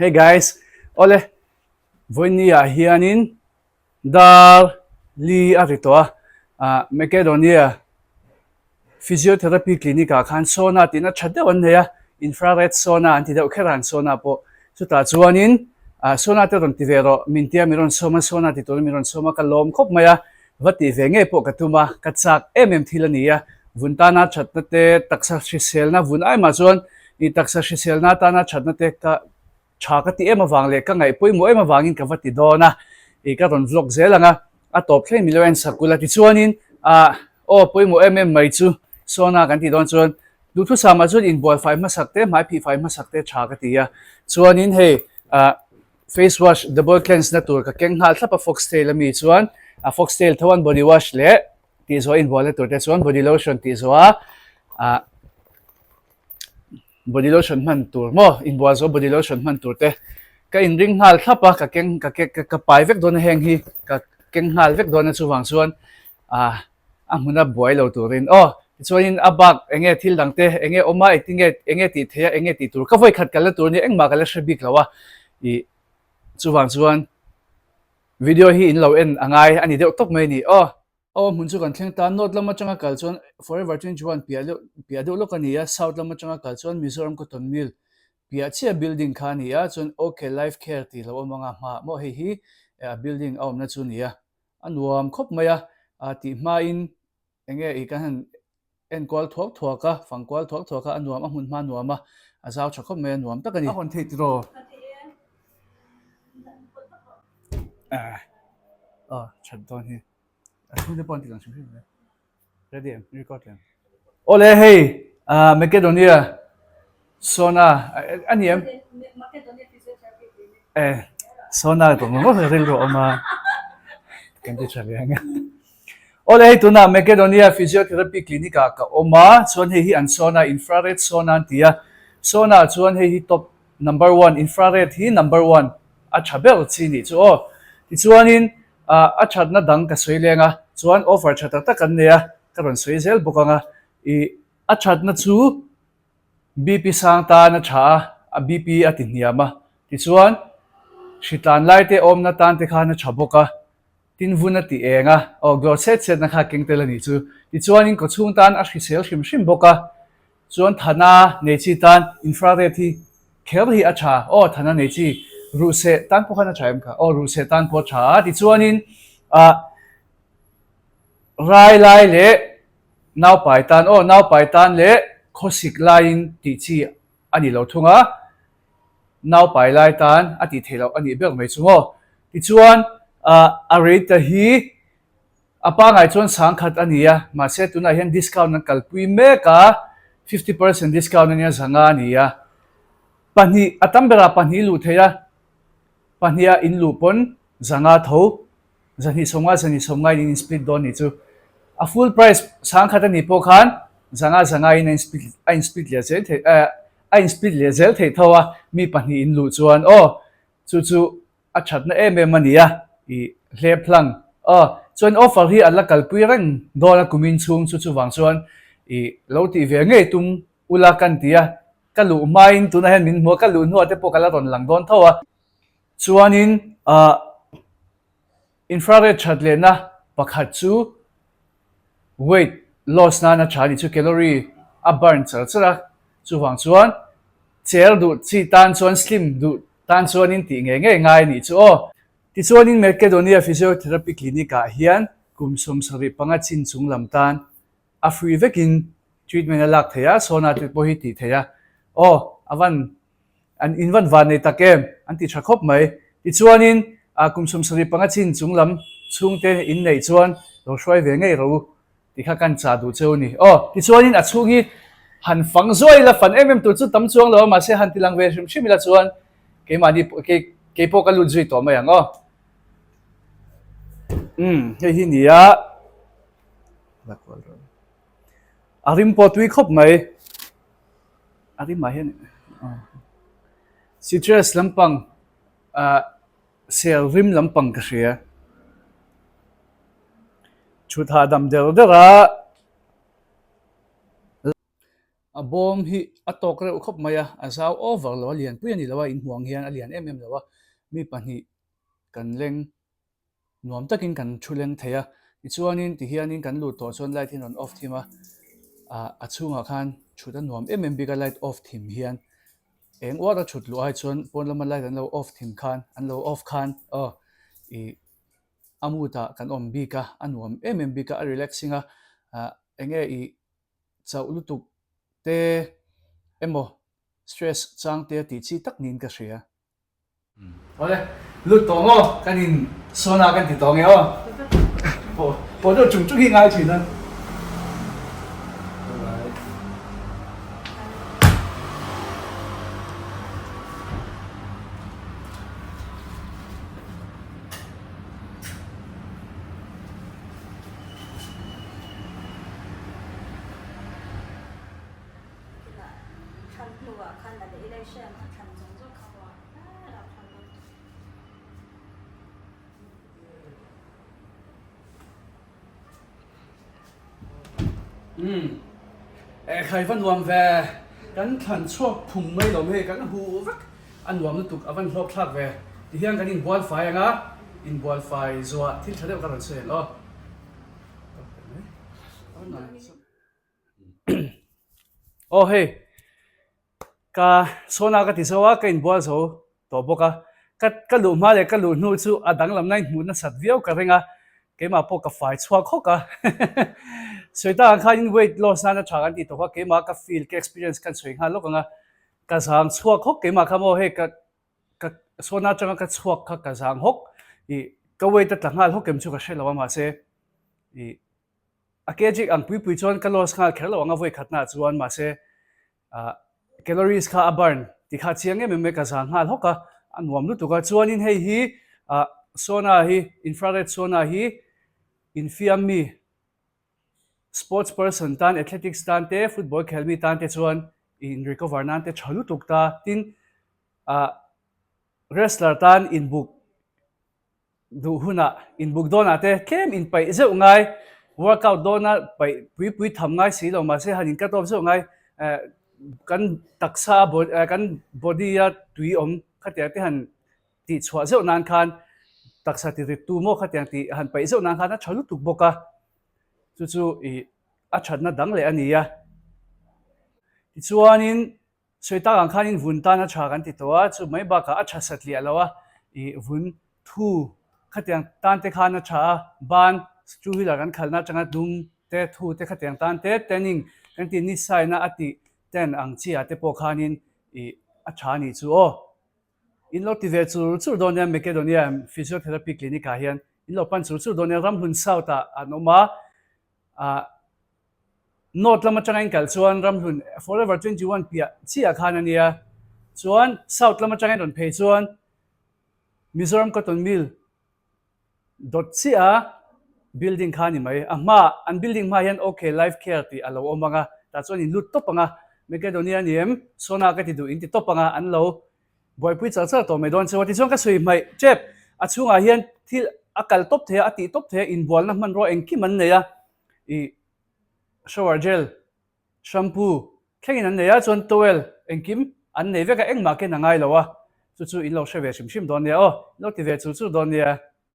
Hey guys, ole, voinia hianin dar li aritoa Makedonia Physiotherapy clinic khan sauna tina chade on ya infrared sauna anti da ukheran sauna po chuta chuanin sauna te ron tivero mintia miron soma sauna ti ton miron soma kalom khop maya vati venge po katuma katsak thilania vuntana chatna te taksa selna vun ai ma chuan I taksa selna tana chatna te ka chakati ema wangle ka ngai poimo ema wangin ka vati dona ka ron vlog zelanga a top thlei miloen sakula ti chuanin o poimo mai chu sauna kan ti don chuan du thu sama chuan in ball 5 ma sakte mai p 5 ma sakte chakati ya chuanin hei face wash double cleanse na tur ka keng hal thapa FOXTALE mi chuan FOXTALE thawan body wash le ti zo in ball tur te chuan body lotion ti zo body lotion man tur mo in ball zo body lotion man tur te ka in ring hal thapa ka keng ka pai vek don heng hi ka keng hal vek don chu wang chuan amuna boil turin chuanin abak enge thil dangte enge oma enge ti theya enge ti tur ka voi khat kala tur ni engma kala shabik lawa I chuwang chuan video hi in lo en angai ani deuh tok mai ni mun chu kan thleng ta north lama changa kal chuan forever 21 pia deuh lok ania south lama changa kal chuan Mizoram ko ton mil pia chia building kha nia chuan okay life care ti lo manga ma mo hi building awm na chu nia anuam khop maya ti ma in enge I kan en kwal thuak thuaka fangkwal thuak thuaka anuam amun ma nuama azau thakop me nuam takani a hon thei tro chat don hi thu de pon ti lang chim ready record lang ole hey Makedonia sauna aniem sauna to mo rel ro ma kan ti chalianga ole hey tuna Makedonia Physiotherapy clinic ka oma chuan hi an sauna infrared sauna tia sauna chuan hi top number 1 infrared hi number 1 a chabel chi ni chu ti chuanin a thatna dang ka soilenga chuan offer thata ta kan nia karon soizel bokanga I a thatna chu BP sang ta na tha a BP atiniama ti chuan shitan laite omna tan te khana chaboka tin vuna ti enga go set na kha kengtel ani chu ti chuanin ko chung tan a hrisel hrim boka chuan thana nei chi tan infrared hi kher hi a tha thana nei chi ru se tan po khana thaim kha ru se tan po tha ti chuanin rai lai le nau pai tan le khosik lain ti chi ani lo thunga nau pai lai tan ati thelo ani bek mai chungo ti chuan a rate hi apa ngai chuan sang khat ania ma se tuna hian discount na kalpui me ka 50% discount ania zanga ania pani atambera pani lu theya pania in lu pon zanga tho zani songa in split don ni chu a full price sang khat ani po khan zanga in split le zel the in split le zel the thowa mi pani in lu chuan chu a thatna mania I hlep hlang chuan offer hi ala kalpui reng dona kumin chung chu wang chuan I lo ti ve nge tum ula kan tia kalu main tuna hen min mo kalu no te po kala ron lang don thowa chuanin infrared chatle na pakhat chu weight loss na chani chu calorie a burn chara chu wang chuan chair du chi tan chuan slim du tan chuan in ti nge ngai ni chu ti chuanin Makedonia Physiotherapy clinic hian kumsom sari panga chin chung lam tan a free vekin treatment alak theya sauna te po hi ti theya avan an invan van nei takem an ti thakop mai ti chuanin kumsom sari panga chin chung lam chungte in nei chuan lo hruai ve ngei ro ti kha kan cha du cheu ni ti chuanin a chungi han fang zoi la fan tu chu tam chuang lo ma se han tilang ve shim la chuan ke mani ke po ka lu zui to mai ang hei hi nia arim po tui khop mai arim ma hen citrus lampang sel rim lampang ka ria chutha dam dera a bom hi a tok re khop maya a zau over lo lian pui ani lawa in huang hian a lian lawa mi pahnih kan leng nuam takin kan thuleng theia chuanin ti hianin kan lut to chuan light in on off thima a chunga khan thuta nuam bika light off thim hian eng wara thut lu ai chuan pon lama light an lo off thim khan an lo off khan i amuta kan om bika anuam bika a relaxinga enge i chau lutuk te emo stress chang te ti chi tak nin ka hria ole lut tongo kanin sona kan ti tonge po do chung chung hi ngai chi na khai văn nuam về kan than chuak phum mai lo me kan hu vak an nuam nu tuk avan hlok thak ve ti hian kan in ball fai anga in ball fai zua thil thade ka ran se lo oh hey ka sona ka ti sawa ka in ball so to boka ka lu ma le ka lu nu chu adang lam nai mu na sat viau ka renga ke ma po ka fai chuak khoka soi ta kha in weight loss na thagan ti to ka ke ma ka feel ke experience kan soi ha lokanga ka sang chuak khok ke ma khamo he ka sona changa ka chuak kha ka sang hok i ka weight ta tlangal hok kem chu ka shela ma se i a ke ji ang pui chon ka loss kha khel lo anga voi khatna chuan ma se calories kha a burn ti kha chiang me ka sang hal hoka anuam lu tu ka chuan in hei hi sona hi infrared sona hi infiam mi sports person tan athletics tan te football khelmi tan te chuan in recover nan te thalu tukta tin wrestler tan in book du huna in book dona te kem in pai zeu ngai workout dona pai pui tham ngai si lo ma se hanin ka top zeu ngai kan taksa kan body ya tui om khatia te han ti chwa zeu nan khan taksa ti tu mo khatia ti han pai zeu nan khan a thalu tuk boka chu i a thatna dang le ania chuanin soita ang khanin vun ta na tha kan ti towa chu mai ba ka a tha satli alawa i vun thu khatiang tan te khana tha ban chu hi la kan khalna changa dung te thu te khatiang tan te tening kan ti ni sai na ati ten ang chi ate po khanin i a tha ni chu in lo ti ve chu donia Makedonia Physiotherapy clinic a hian in lo pan chu donia ram hun sauta anoma note lama changin kal chuan ram hun forever 21 pia chi a khan ania chuan south lama changin don phei chuan Mizoram cotton mill dot cia building khani mai ama an building ma hian okay life care ti alo omanga ta chuan in lut topanga Makedonia niem sona ka ti du in ti topanga an lo boy pui chal chal to me don chawati chuan ka sui mai chep a chunga hian thil akal top the ati top the in bol na man ro engki man neya i shower gel shampoo khlengin an neya chuan towel engkim an nei veka engma ke nangai lowa chu in lo hre ve shim don nia lo ti ve chu don nia